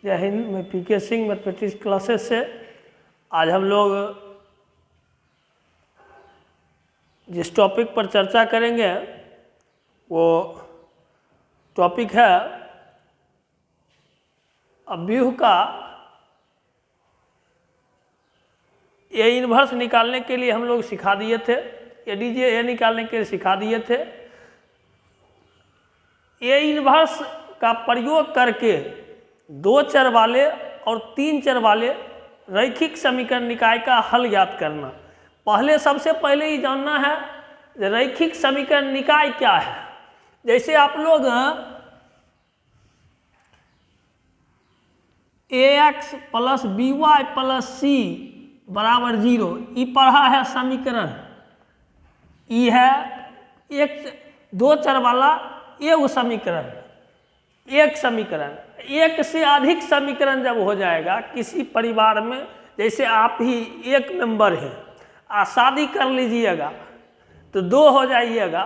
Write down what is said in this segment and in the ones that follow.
जय हिंद। मैं पीके Singh mathematics classes से आज हम लोग जिस टॉपिक पर चर्चा करेंगे वो टॉपिक है अव्यूह का ए इन्वर्स निकालने के लिए हम लोग सिखा दिए थे। ए निकालने के लिए सिखा दिए थे। ए इन्वर्स का प्रयोग करके दो चर वाले और तीन चर वाले रैखिक समीकरण निकाय का हल ज्ञात करना। पहले सबसे पहले ये जानना है रैखिक समीकरण निकाय क्या है। जैसे आप लोग ax plus by plus c बराबर 0 ये पढ़ा है समीकरण। ये है एक दो चर वाला एक समीकरण। एक समीकरण, एक से अधिक समीकरण जब हो जाएगा किसी परिवार में, जैसे आप ही एक मेंबर हैं, शादी कर लीजिएगा तो दो हो जाइएगा,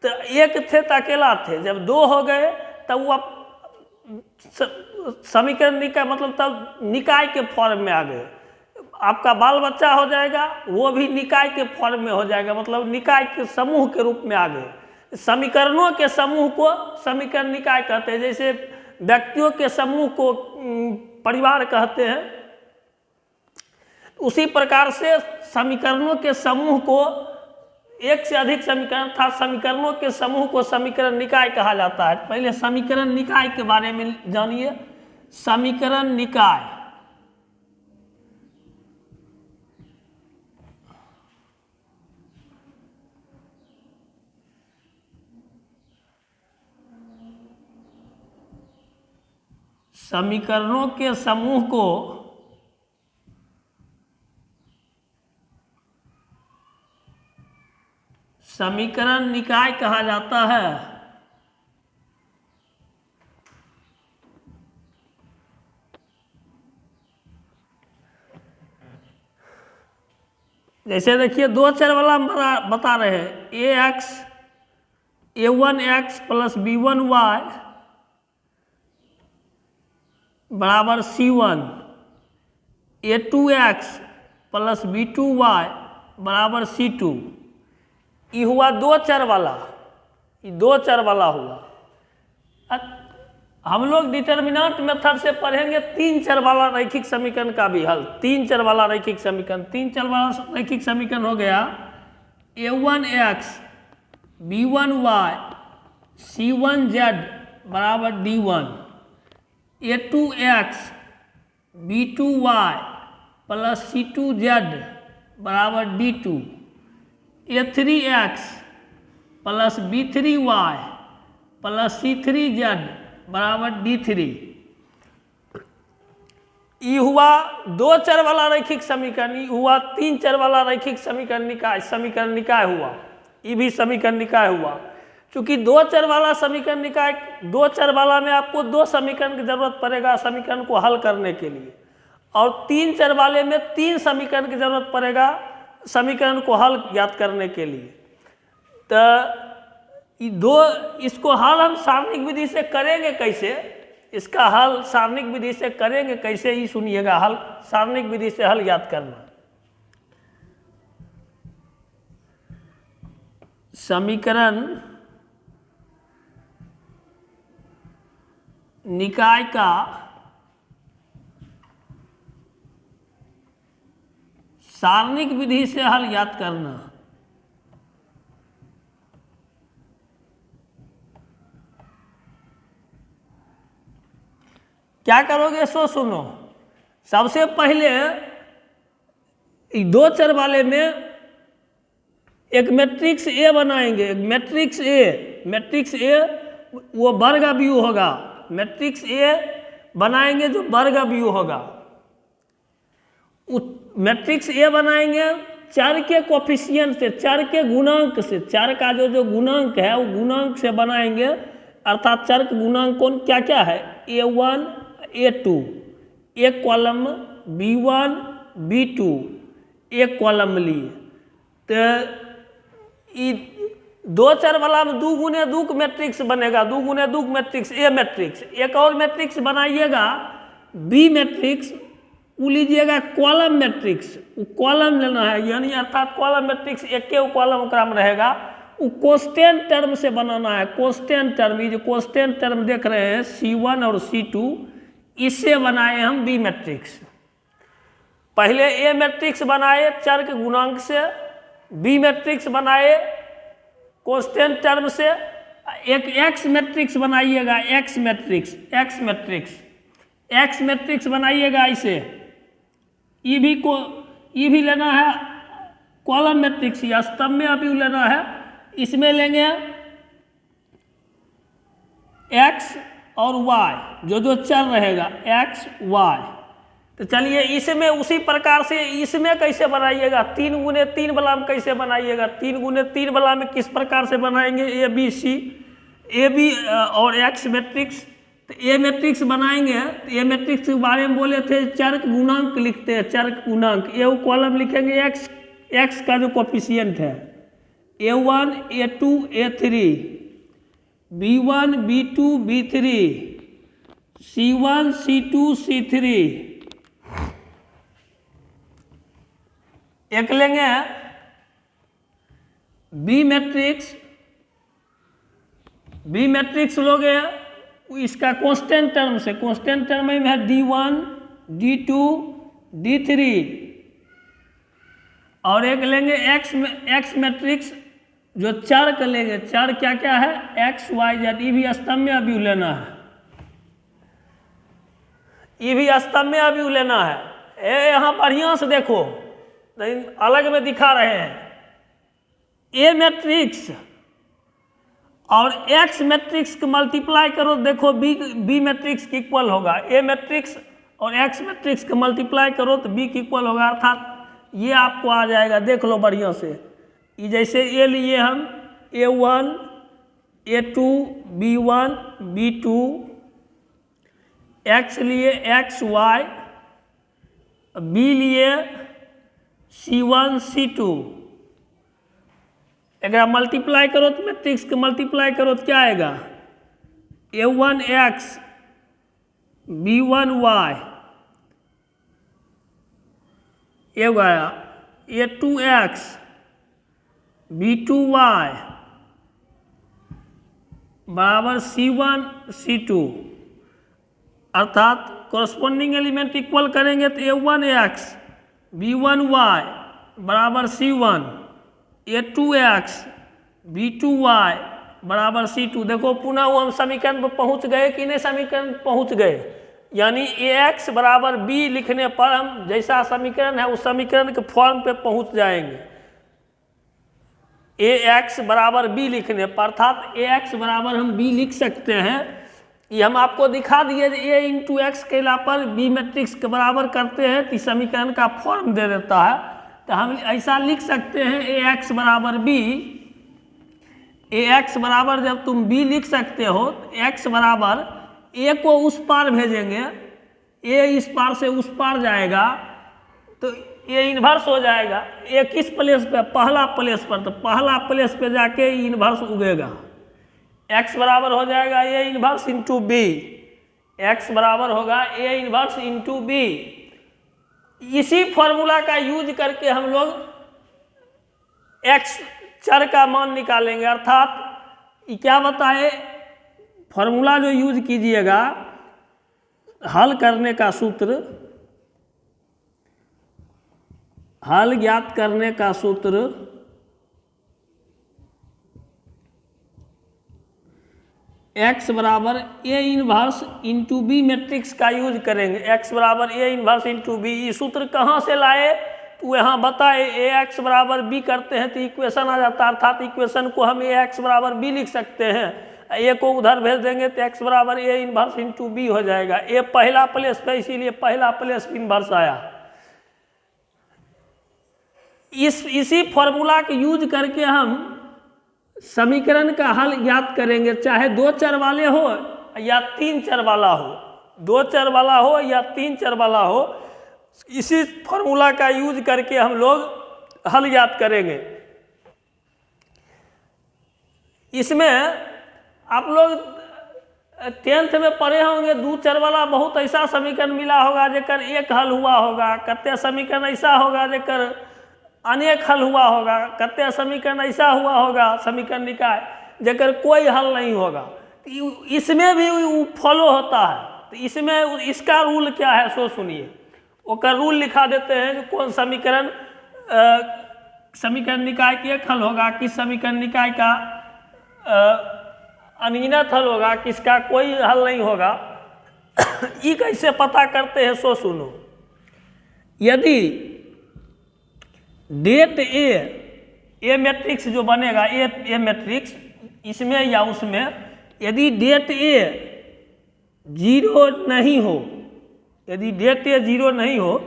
तो एक थे तो अकेला थे, जब दो हो गए तब वो समीकरण निकाय मतलब तब निकाय के फॉर्म में आ गए। आपका बाल बच्चा हो जाएगा वो भी निकाय के फॉर्म में हो जाएगा, मतलब निकाय के समूह के रूप में आ गए। समीकरणों के समूह को समीकरण निकाय कहते हैं। जैसे व्यक्तियों के समूह को परिवार कहते हैं, उसी प्रकार से समीकरणों के समूह को, एक से अधिक समीकरण था समीकरणों के समूह को समीकरण निकाय कहा जाता है। पहले समीकरण निकाय के बारे में जानिए। समीकरण निकाय समीकरणों के समूह को समीकरण निकाय कहा जाता है। जैसे देखिए दो चर वाला हम बता रहे हैं a1x प्लस b1y बराबर c1, a2x प्लस b2y बराबर c2। ये हुआ दो चर वाला, ये दो चर वाला हुआ। हम लोग डिटर्मिनेंट मेथड से पढ़ेंगे तीन चर वाला रैखिक समीकरण का भी हल। तीन चर वाला रैखिक समीकरण, तीन चर वाला रैखिक समीकरण हो गया a1x b1y c1z बराबर d1, a2x b2y plus c2z बराबर d2, a3x plus b3y plus c3z बराबर d3। ये हुआ दो चर वाला रैखिक समीकरण। ये हुआ तीन चर वाला रैखिक समीकरण निकाय हुआ। ये भी समीकरण निकाय हुआ। क्योंकि दो चर वाला समीकरण निकाय, दो चर वाला में आपको दो समीकरण की जरूरत पड़ेगा समीकरण को हल करने के लिए, और तीन चर वाले में तीन समीकरण की जरूरत पड़ेगा समीकरण को हल ज्ञात करने के लिए। तो इसको हल हम सारणिक विधि से करेंगे कैसे, इसका हल सारणिक विधि से करेंगे कैसे, ये सुनिएगा। हल सारणिक विधि से हल ज्ञात करना। समीकरण निकाय का सारणिक विधि से हल ज्ञात करना। क्या करोगे सो सुनो। सबसे पहले दो चर वाले में एक मैट्रिक्स ए बनाएंगे। मैट्रिक्स ए वो वर्ग अव्यूह होगा। मैट्रिक्स ए बनाएंगे जो वर्ग अव्यूह होगा। मैट्रिक्स ए बनाएंगे चर के कोफिशिएंट से, चर के गुणांक से। चर का जो गुणांक है वो गुणांक से बनाएंगे। अर्थात चर के गुणांक कौन क्या क्या है, a1 a2, एक कॉलम b1 b2, एक कॉलम लिए। तो दो चर वाला में 2 गुने 2 मैट्रिक्स बनेगा। 2 गुने 2 मैट्रिक्स ए मैट्रिक्स। एक और मैट्रिक्स बनाइएगा बी मैट्रिक्स, वो लीजिएगा कॉलम मैट्रिक्स, वो कॉलम लेना है, यानी अर्थात कॉलम मैट्रिक्स एक के कॉलम ओकरा में रहेगा, वो कोस्टेंट टर्म से बनाना है। कोस्टेंट टर्म, ये जो कोस्टेंट टर्म देख रहे हैं C1 और C2, इससे बनाए हम बी मैट्रिक्स। पहले ए मैट्रिक्स बनाए चर के गुणांक से, बी मैट्रिक्स बनाए कोस्टेंट टर्म से, एक एक्स मैट्रिक्स बनाइएगा, x matrix, x matrix, x matrix बनाइएगा इसे। ये भी लेना है कॉलम मैट्रिक्स, या स्तंभ में अभी लेना है। इसमें लेंगे एक्स और वाई, जो जो चर रहेगा एक्स वाई। तो चलिए इसमें उसी प्रकार से इसमें कैसे बनाइएगा, 3 गुने 3 वाला में कैसे बनाइएगा, 3 गुने 3 वाला में किस प्रकार से बनाएंगे, A B C, A B और एक्स मैट्रिक्स। तो ए मैट्रिक्स बनाएंगे, तो ए मैट्रिक्स के बारे में बोले थे चर गुणांक लिखते हैं, चर गुणांक। ए कॉलम लिखेंगे एक्स, एक्स का जो कोफिशिएंट है, A1 A2 A3, B1 B2 B3, C1 C2 C3। एक लेंगे बी मैट्रिक्स, बी मैट्रिक्स लोगे इसका कांस्टेंट टर्म से, कांस्टेंट टर्म में है D1 D2 D3। और एक लेंगे एक्स मैट्रिक्स, जो चर का लेंगे, चर क्या क्या है, एक्स वाई जेड। ये भी स्तंभ में अभी लेना है, ये भी स्तंभ में अभी लेना है। यहाँ बढ़िया से देखो, अलग में दिखा रहे हैं। ए मैट्रिक्स और एक्स मैट्रिक्स को मल्टीप्लाई करो, देखो बी मैट्रिक्स के इक्वल होगा। ए मैट्रिक्स और एक्स मैट्रिक्स को मल्टीप्लाई करो तो बी के इक्वल होगा, अर्थात ये आपको आ जाएगा। देख लो बढ़िया से, ये जैसे ए लिए हम A1 A2 B1 B2, x लिए एक्स वाई, बी लिए C1 C2। अगर मल्टीप्लाई करो तो मैट्रिक्स के मल्टीप्लाई करो तो क्या आएगा, A1 X B1 Y, ये आया A2 X B2 Y बराबर C1 C2। अर्थात कॉरस्पॉन्डिंग एलिमेंट इक्वल करेंगे तो A1 X B1 Y बराबर C1, A2 X B2 Y बराबर C2। देखो पुनः वो हम समीकरण पर पहुंच गए कि नहीं, समीकरण पहुंच गए। यानी AX बराबर B लिखने पर हम जैसा समीकरण है उस समीकरण के फॉर्म पे पहुंच जाएंगे। AX बराबर B लिखने पर, अर्थात AX बराबर हम B लिख सकते हैं। ये हम आपको दिखा दिए, A इंटू एक्स के पर B मैट्रिक्स के बराबर करते हैं तो समीकरण का फॉर्म दे देता है। तो हम ऐसा लिख सकते हैं AX बराबर B। AX बराबर जब तुम B लिख सकते हो तो X बराबर A को उस पार भेजेंगे, A इस पार से उस पार जाएगा तो A इन्वर्स हो जाएगा। A किस प्लेस पे, पहला प्लेस पर, तो पहला प्लेस पे जाके इन्वर्स उगेगा। X बराबर हो जाएगा A inverse into B, X बराबर होगा A इन्वर्स इंटू B। इसी फॉर्मूला का यूज करके हम लोग X चर का मान निकालेंगे। अर्थात क्या बताए, फॉर्मूला जो यूज कीजिएगा हल करने का सूत्र, हल ज्ञात करने का सूत्र x बराबर A inverse into B matrix का यूज करेंगे। x बराबर A इन्वर्स इंटू बी, ये सूत्र कहाँ से लाए तो यहाँ बताए। AX बराबर B करते हैं तो इक्वेशन आ जाता है, अर्थात इक्वेशन को हम AX बराबर B लिख सकते हैं। A को उधर भेज देंगे तो x बराबर A इन्वर्स इंटू बी हो जाएगा। A पहला प्लेस पे, इसीलिए पहला प्लेस इन्वर्स आया। इसी फॉर्मूला का यूज करके हम समीकरण का हल ज्ञात करेंगे, चाहे 2 चर वाले हो या 3 चर वाला हो, 2 चर वाला हो या 3 चर वाला हो। इसी फॉर्मूला का यूज करके हम लोग हल ज्ञात करेंगे। इसमें आप लोग टेंथ में पढ़े होंगे, दू चर वाला बहुत ऐसा समीकरण मिला होगा जेकर एक हल हुआ होगा, कते समीकरण ऐसा होगा जेकर अनेक हल हुआ होगा, कते समीकरण ऐसा हुआ होगा समीकरण निकाय जेकर कोई हल नहीं होगा। तो इसमें भी वो फॉलो होता है। तो इसमें इसका रूल क्या है सो सुनिए। ओकर रूल लिखा देते हैं कि कौन समीकरण समीकरण निकाय के एक हल होगा, किस समीकरण निकाय का अनगिनत हल होगा, किसका कोई हल नहीं होगा। ये कैसे पता करते हैं सो सुनो। यदि डेट ए मैट्रिक्स जो बनेगा ए मैट्रिक्स इसमें या उसमें, यदि डेट ए 0 नहीं हो, यदि डेट ए 0 नहीं हो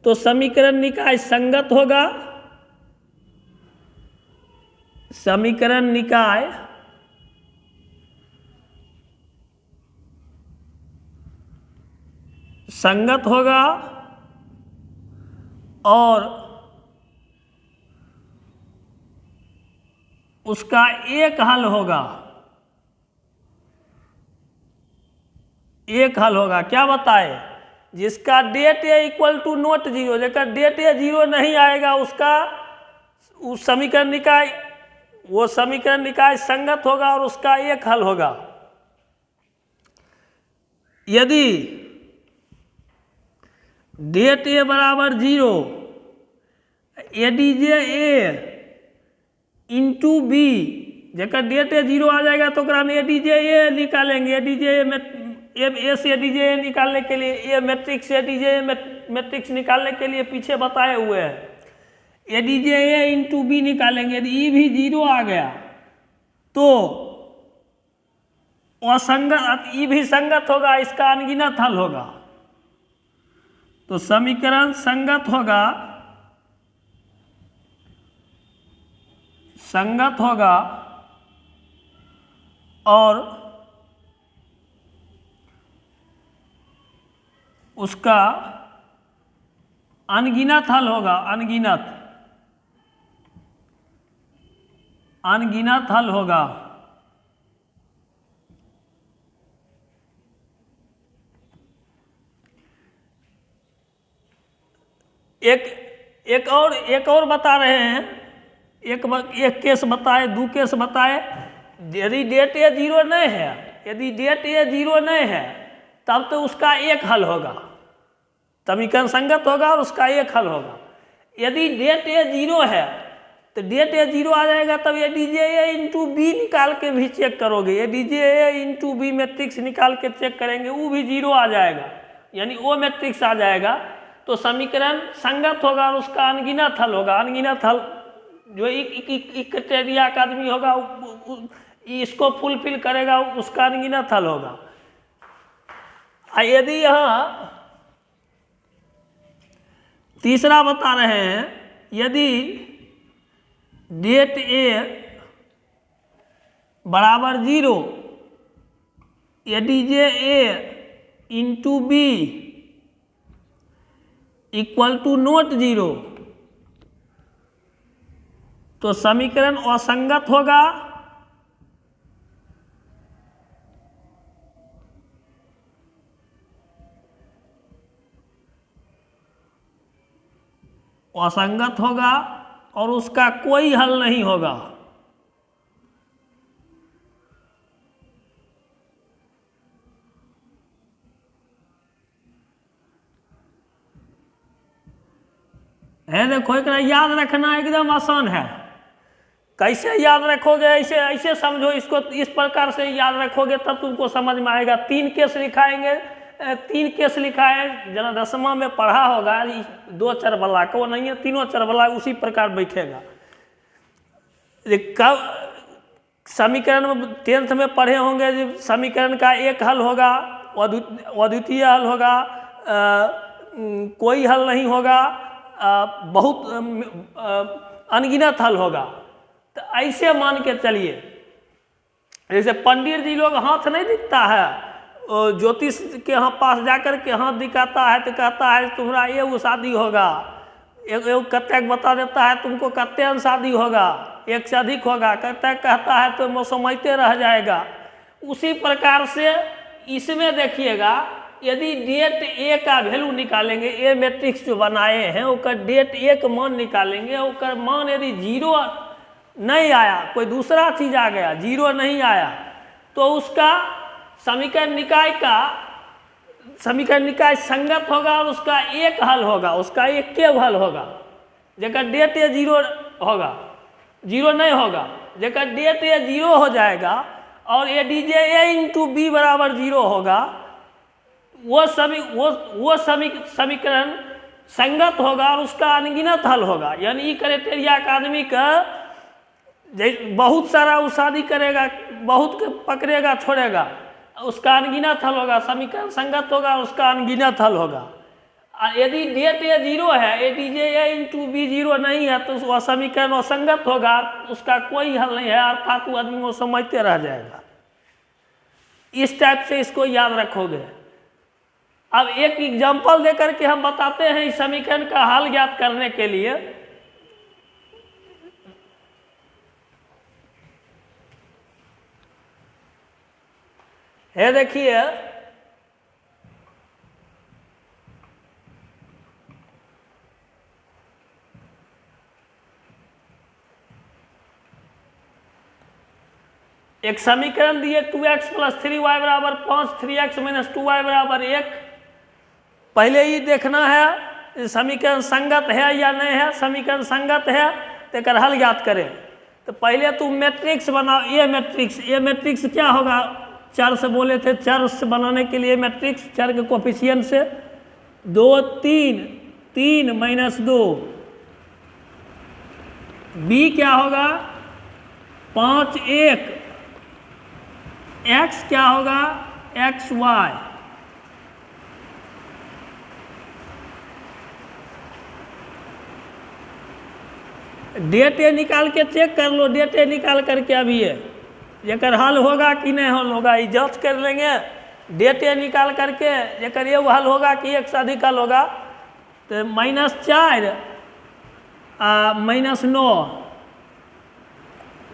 तो समीकरण निकाय संगत होगा। समीकरण निकाय संगत होगा और उसका एक हल होगा। एक हल होगा क्या बताए, जिसका det A equal to not 0, जेकर डेट ए 0 नहीं आएगा उसका उस समीकरण निकाय, वो समीकरण निकाय संगत होगा और उसका एक हल होगा। यदि डेट ए बराबर 0, एडीजे ए इंटू बी, जेकर डेट ए 0 आ जाएगा तो हम एडीजे ए निकालेंगे। एडीजे ए से एडीजे ए निकालने के लिए, ए मैट्रिक्स से एडीजे ए मैट्रिक्स निकालने के लिए पीछे बताए हुए हैं। एडीजे ए इंटू बी निकालेंगे। यदि ई भी 0 आ गया तो असंगत, ई भी संगत होगा, इसका अनगिनत हल होगा। तो समीकरण संगत होगा, संगत होगा और उसका अनगिनत हल होगा। अनगिनत हल होगा। एक और बता रहे हैं। एक केस बताए, 2 केस बताए। यदि डेट ए 0 नहीं है, यदि डेट ए 0 नहीं है तब तो उसका एक हल होगा, समीकरण संगत होगा और उसका एक हल होगा। यदि डेट ए 0 है तो डेट ए 0 आ जाएगा, तब A D J A into B निकाल के भी चेक करोगे। A D J A into B matrix निकाल के चेक करेंगे, वो भी 0 आ जाएगा, यानी वो मैट्रिक्स आ जाएगा। तो समीकरण संगत होगा और उसका अनगिनत हल होगा। अनगिनत हल जो एक क्राइटेरिया का आदमी होगा इसको फुलफिल करेगा, उसका अनगिनत हल होगा। यदि यहाँ तीसरा बता रहे हैं, यदि डेट ए बराबर 0, A D J A into B equal to not 0, तो समीकरण असंगत होगा असंगत होगा और उसका कोई हल नहीं होगा। है देखो, एक याद रखना एकदम आसान है। कैसे याद रखोगे, ऐसे समझो इसको, इस प्रकार से याद रखोगे तब तुमको समझ में आएगा। 3 केस लिखाएंगे, 3 केस लिखा है, जना 10वां में पढ़ा होगा। 2 चर वाला को नहीं है, 3 चर वाला उसी प्रकार बैठेगा। कब समीकरण में 10th में पढ़े होंगे, समीकरण का एक हल होगा, अद्वितीय हल होगा, कोई हल नहीं होगा, बहुत अनगिनत हल होगा। तो ऐसे मान के चलिए, जैसे पंडित जी लोग हाथ नहीं दिखता है, ज्योतिष के यहाँ पास जाकर के हाथ दिखाता है तो कहता है तुम्हारा ये शादी होगा, एक कत्ते बता देता है तुमको कत्ते शादी होगा, 1 से अधिक होगा, कहता है तो वो समझते रह जाएगा। उसी प्रकार से इसमें देखिएगा, यदि डेट ए का वैल्यू निकालेंगे, ए मैट्रिक्स जो बनाए हैं उसका डेट ए का मान निकालेंगे, उसका मान यदि 0 नहीं आया, कोई दूसरा चीज आ गया 0 नहीं आया, तो उसका समीकरण निकाय संगत होगा और उसका एक हल होगा, उसका एक के हल होगा। जेकर डेट ए 0 होगा, 0 नहीं होगा, जेकर डेट ए 0 हो जाएगा और A D J A into B बराबर 0 होगा, वो समीकरण संगत होगा और उसका अनगिनत हल होगा। यानी ई क्राइटेरिया का आदमी का बहुत सारा वो शादी करेगा, बहुत के पकड़ेगा छोड़ेगा, उसका अनगिनत हल होगा, समीकरण संगत होगा और उसका अनगिनत हल होगा। और यदि डेट ए 0 है, A D J A into B 0 नहीं है, तो वह समीकरण असंगत होगा, उसका कोई हल नहीं है, अर्थात वो आदमी वो समझते रह जाएगा। इस टाइप से इसको याद रखोगे। अब एक एग्जांपल देकर के हम बताते हैं इस समीकरण का हल ज्ञात करने के लिए। है देखिए, एक समीकरण दिए 2x + 3y बराबर 5, 3x - 2y बराबर 1। पहले ही देखना है समीकरण संगत है या नहीं है। समीकरण संगत है तो एक हल ज्ञात करें। तो पहले तुम मैट्रिक्स बनाओ, ए मैट्रिक्स क्या होगा, चर से बोले थे, चर से बनाने के लिए मैट्रिक्स, चर के कोफिशिएंट से 2 3 3 - 2, बी क्या होगा 5 1, x क्या होगा xy, डेट ए निकाल के चेक कर लो, डेट ए निकाल करके अभी है जेकर हल होगा कि नहीं हल होगा, ये जांच कर लेंगे। डेट ए निकाल करके जेकर ये हल होगा कि एक से अधिक हल होगा, तो -4 -9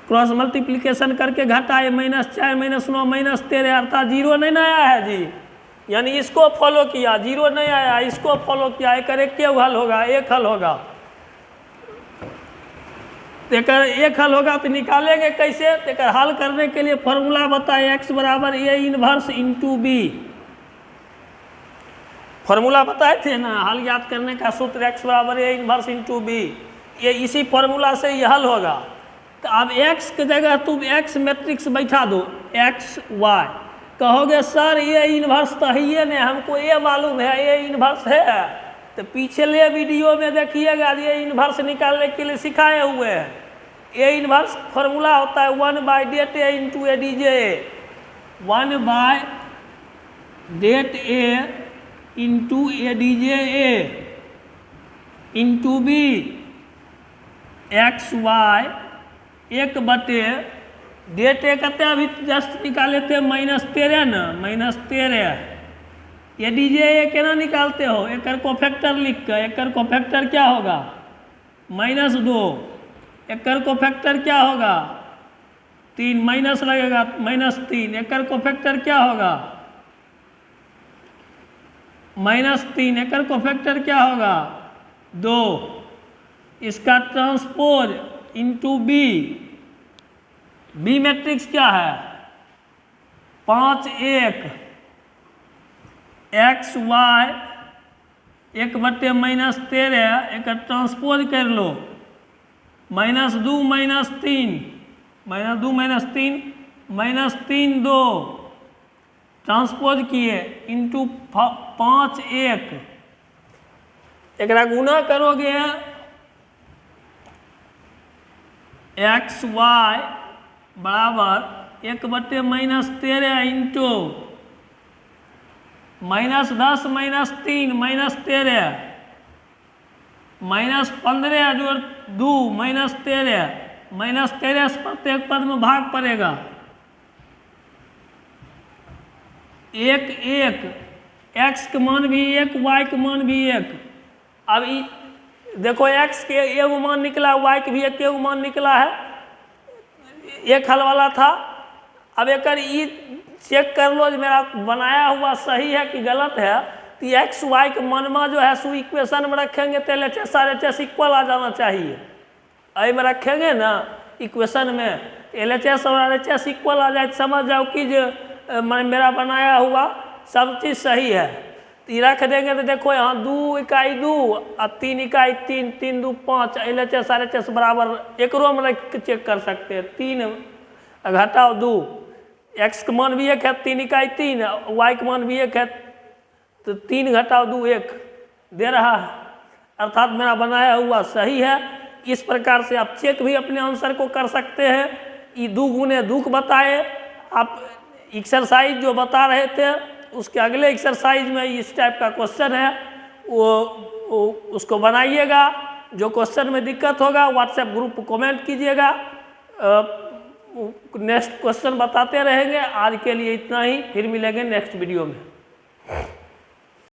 क्रॉस मल्टीप्लिकेशन करके घटाए, -4 -9 -13, अर्थात 0 नहीं आया है जी। यानी इसको फॉलो किया, 0 नहीं आया, इसको फॉलो किया, एक हल होगा, एक हल होगा। एक हल होगा तो निकालेंगे कैसे, तो हल करने के लिए फॉर्मूला बताए, x बराबर A inverse into B. Formula बताए थे ना, हल याद करने का सूत्र x बराबर A इनवर्स इंटू बी। ये इसी फॉर्मूला से ये हल होगा। तो अब x की जगह तुम x मैट्रिक्स बैठा दो, x y। कहोगे सर ये इनवर्स तो है ही नहीं, हमको ये मालूम है ये इनवर्स है। तो पिछले वीडियो में देखिएगा, ये इनवर्स निकालने के लिए सिखाए हुए हैं। ए इनवर्स फॉर्मूला होता है 1 det A into A D J, 1 det A into A D J A into B, X Y 1 det A कहते अभी जस्ट निकाले थे -13 ना, -13। ए डी जे ए केना निकालते हो, एक को फैक्टर लिख कर, एक को फैक्टर क्या होगा -2, एक को फैक्टर क्या होगा 3, माइनस लगेगा -3, एक को फैक्टर क्या होगा -3, एक को फैक्टर क्या होगा 2। इसका transpose into B, B matrix क्या है 5 1, एक्स वाई 1/-13, एक ट्रांसपोज कर लो, -2 -3, -3 2, ट्रांसपोज किए इंटू 5 1, एक गुना करोगे एक्स वाई बराबर 1/-13 इंटू -10 -3 -13, -15 जोड़ 2 -13, -13 से प्रत्येक पद में भाग पड़ेगा, 1 1, x के मान भी 1, y के मान भी 1। अब देखो x के एगो मान निकला, y के भी एक मान निकला है, एक हल वाला था। अब एक ई चेक कर लो जो मेरा बनाया हुआ सही है कि गलत है, तो एक्स वाई के मन में जो है सो इक्वेशन में रखेंगे तो LHS RHS इक्वल आ जाना चाहिए। आई में रखेंगे ना इक्वेशन में, LHS और RHS इक्वल आ जाए तो समझ जाओ कि जो मेरा बनाया हुआ सब चीज़ सही है। तो रख देंगे तो देखो यहाँ 2 इकाई 2 और 3 इकाई 3, 3 2 5, LHS RHS बराबर एक रो में रख के चेक कर सकते हैं। 3 घटाओ 2, x का मान भी 1 है, 3 इकाई 3, y का मान भी 1 है, तो 3 घटाओ 2 1 दे रहा है, अर्थात मेरा बनाया हुआ सही है। इस प्रकार से आप चेक भी अपने आंसर को कर सकते हैं। ये 2 गुने 2 बताए, आप एक्सरसाइज जो बता रहे थे उसके अगले एक्सरसाइज में इस टाइप का क्वेश्चन है, वो उसको बनाइएगा। जो क्वेश्चन में दिक्कत होगा व्हाट्सएप ग्रुप पर कमेंट कीजिएगा, नेक्स्ट क्वेश्चन बताते रहेंगे। आज के लिए इतना ही, फिर मिलेंगे नेक्स्ट वीडियो में।